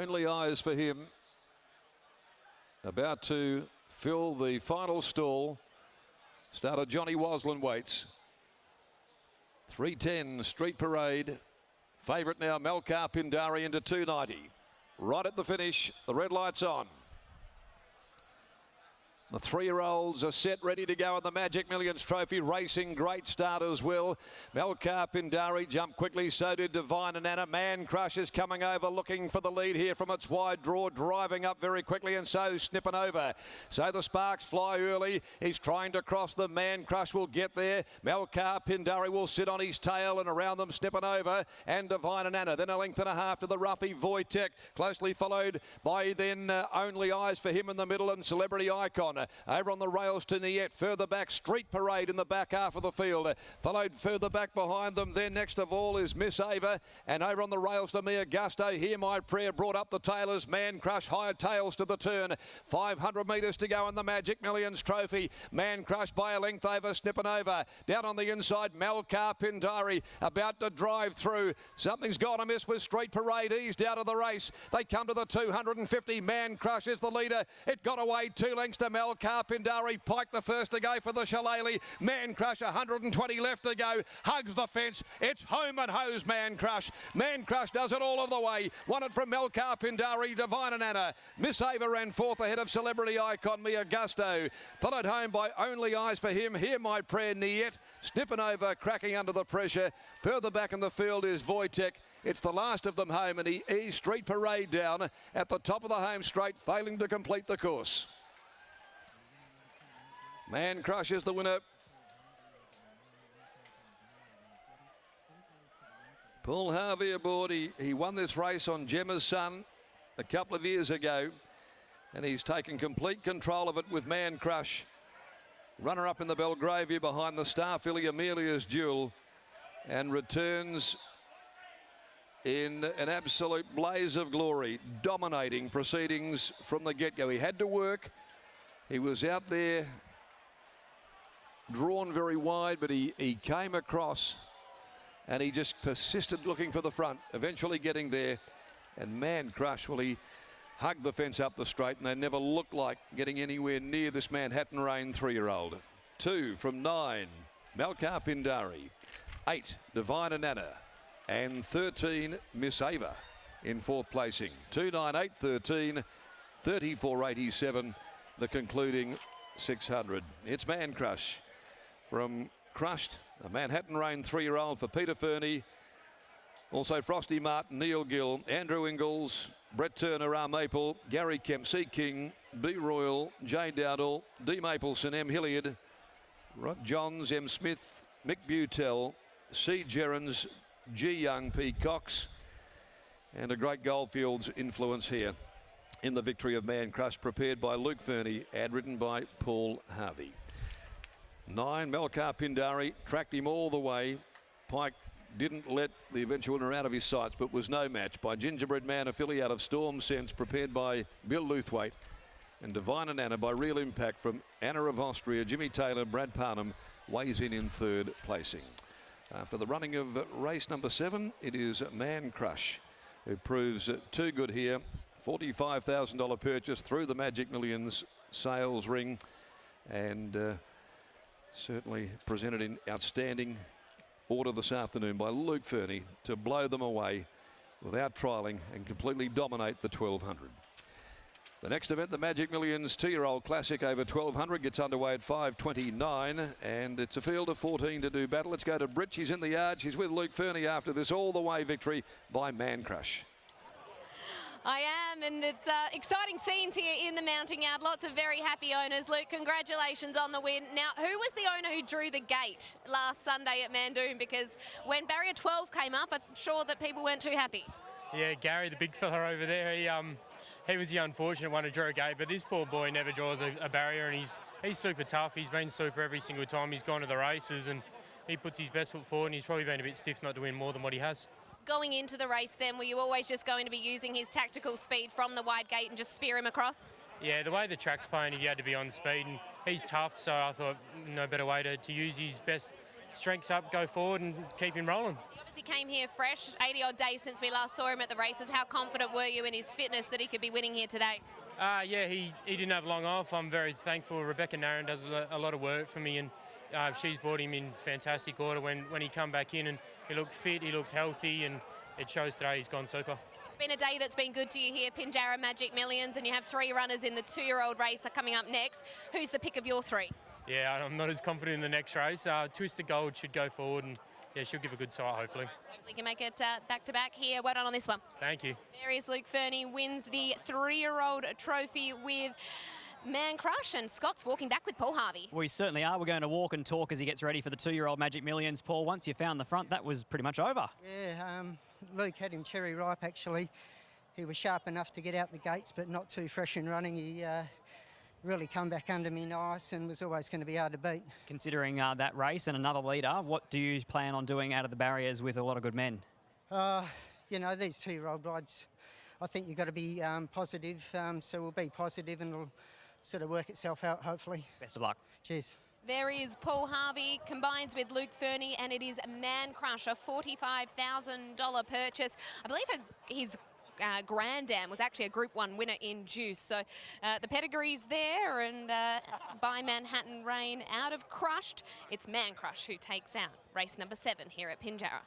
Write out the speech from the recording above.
Only Eyes for Him. About to fill the final stall. Starter Johnny Waslin waits. 3:10 Street Parade. Favourite now Melkar Pindari into 290. Right at the finish, the red light's on. The 3-year-olds are set, ready to go in the Magic Millions Trophy. Racing, great start as well. Melkar Pindari jumped quickly, so did Divine and Anna. Man Crush is coming over, looking for the lead here from its wide draw, driving up very quickly, and so snipping over. So the sparks fly early. He's trying to cross them. Man Crush will get there. Melkar Pindari will sit on his tail, and around them snipping over. And Divine and Anna. Then a length and a half to the roughie Wojtek, closely followed by then Only Eyes for Him in the middle, and Celebrity Icon. Over on the rails to Niet, further back Street Parade in the back half of the field, followed further back behind them. Then next of all is Miss Ava, and over on the rails to Mia Gusto. Hear My Prayer brought up the tailors. Man Crush higher tails to the turn. 500 metres to go in the Magic Millions Trophy. Man Crush by a length over, snipping over. Down on the inside, Melkar Pindari about to drive through. Something's gone amiss with Street Parade, eased out of the race. They come to the 250. Man Crush is the leader. It got away 2 lengths to Melkar Pindari. Pike the first to go for the Shillelagh. Man Crush 120 left to go. Hugs the fence. It's home and hose Man Crush. Man Crush does it all of the way. Won it from Melkar Pindari. Divine and Anna. Miss Ava ran fourth ahead of Celebrity Icon Mia Gusto. Followed home by Only Eyes for Him. Hear My Prayer Niet. Snipping over, cracking under the pressure. Further back in the field is Wojtek. It's the last of them home, and he eased Street Parade down at the top of the home straight, failing to complete the course. Man Crush is the winner. Paul Harvey aboard. He won this race on Gemma's Son a couple of years ago, and he's taken complete control of it with Man Crush. Runner-up in the Belgravia behind the star filly Amelia's Duel, and returns in an absolute blaze of glory, dominating proceedings from the get-go. He had to work. He was out there drawn very wide, but he came across and he just persisted looking for the front, eventually getting there. And Man Crush, well, he hugged the fence up the straight, and they never looked like getting anywhere near this Manhattan Rain 3-year-old. 2 from 9, Melkar Pindari. 8, Divine and Anna. And 13, Miss Ava in 4th placing. 2, 9, 8, 13, 34.87, the concluding 600. It's Man Crush from Crushed, a Manhattan Rain 3-year-old for Peter Fernie. Also Frosty Martin, Neil Gill, Andrew Ingalls, Brett Turner, R. Maple, Gary Kemp, C. King, B. Royal, J. Dowdle, D. Mapleson, M. Hilliard, Rod Johns, M. Smith, Mick Butel, C. Gerrans, G. Young, P. Cox, and a great Goldfields influence here in the victory of Man Crush, prepared by Luke Fernie and written by Paul Harvey. 9, Melkar Pindari, tracked him all the way. Pike didn't let the eventual winner out of his sights, but was no match by Gingerbread Man, a filly out of Storm Sense, prepared by Bill Luthwaite, and Divine and Anna by Real Impact from Anna of Austria. Jimmy Taylor, Brad Parnham weighs in 3rd placing. After the running of race number 7, it is Man Crush who proves too good here. $45,000 purchase through the Magic Millions sales ring, and certainly presented in outstanding order this afternoon by Luke Fernie to blow them away without trialling and completely dominate the 1200. The next event, the Magic Millions 2-year-old Classic over 1200, gets underway at 5:29, and it's a field of 14 to do battle. Let's go to Brit. She's in the yard. She's with Luke Fernie after this all-the-way victory by Man Crush. I am, and it's exciting scenes here in the mounting yard. Lots of very happy owners. Luke, congratulations on the win. Now, who was the owner who drew the gate last Sunday at Mandoon? Because when barrier 12 came up, I'm sure that people weren't too happy. Yeah, Gary, the big fella over there, he was the unfortunate one to draw a gate, but this poor boy never draws a barrier, and he's super tough. He's been super every single time he's gone to the races, and he puts his best foot forward, and he's probably been a bit stiff not to win more than what he has. Going into the race then, were you always just going to be using his tactical speed from the wide gate and just spear him across? Yeah, the way the track's playing, he had to be on speed, and he's tough, so I thought no better way to use his best strengths up, go forward and keep him rolling. He obviously came here fresh, 80-odd days since we last saw him at the races. How confident were you in his fitness that he could be winning here today? Yeah, he didn't have long off. I'm very thankful. Rebecca Narron does a lot of work for me, and she's brought him in fantastic order when he come back in, and he looked fit, he looked healthy, and it shows today he's gone super. It's been a day that's been good to you here, Pinjarra Magic Millions, and you have 3 runners in the 2-year-old race are coming up next. Who's the pick of your 3? Yeah, I'm not as confident in the next race. Twisted Gold should go forward, and yeah, she'll give a good sight, hopefully. Hopefully can make it back-to-back here. Well done on this one. Thank you. There is Luke Fernie, wins the 3-year-old trophy with Man Crush, and Scott's walking back with Paul Harvey. We certainly are. We're going to walk and talk as he gets ready for the 2-year-old Magic Millions. Paul, once you found the front, that was pretty much over. Yeah, Luke had him cherry ripe, actually. He was sharp enough to get out the gates, but not too fresh in running. He really come back under me nice and was always going to be hard to beat. Considering that race and another leader, what do you plan on doing out of the barriers with a lot of good men? You know, these 2-year-old rides, I think you've got to be positive, so we'll be positive and it'll sort of work itself out, hopefully. Best of luck. Cheers. There is Paul Harvey, combines with Luke Fernie, and it is Man Crush, a $45,000 purchase. I believe his Grand Dam was actually a Group 1 winner in Juice. So the pedigree's there, and by Manhattan Rain out of Crushed, it's Man Crush who takes out race number 7 here at Pinjarra.